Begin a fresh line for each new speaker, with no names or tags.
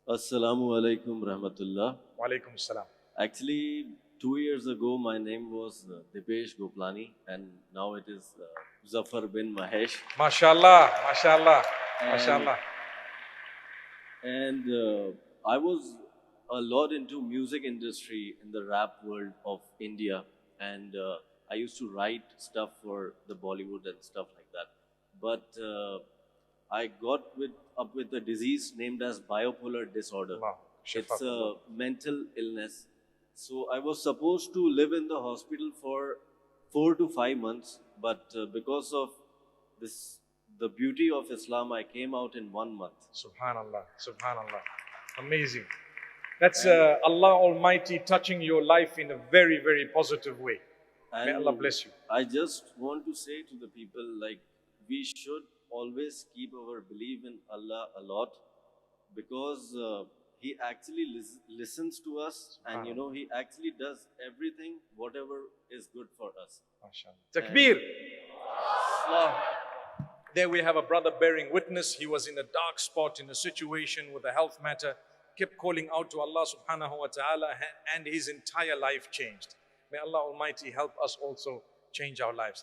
Assalamu alaikum rahmatullah.
Walaikum salam.
Actually, 2 years ago, my name was Dipesh Goplani, and now it is Zafar bin Mahesh.
MashaAllah, MashaAllah,
And,
MashaAllah.
and I was a lot into music industry in the rap world of India, and I used to write stuff for the Bollywood and stuff like that. But I got up with a disease named as bipolar disorder.
Allah,
It's
Shafakallah.
a mental illness. So I was supposed to live in the hospital for 4 to 5 months, but because of this, the beauty of Islam, I came out in 1 month.
Subhanallah, Subhanallah. Amazing. That's
And
Allah Almighty touching your life in a very, very positive way. May Allah
and
bless you.
I just want to say to the people, like, we should always keep our belief in Allah a lot, because He actually listens to us, and He actually does everything, whatever is good for us.
MashaAllah. Takbir. Allah. There we have a brother bearing witness. He was in a dark spot, in a situation with a health matter, kept calling out to Allah subhanahu wa ta'ala, and his entire life changed. May Allah Almighty help us also change our lives.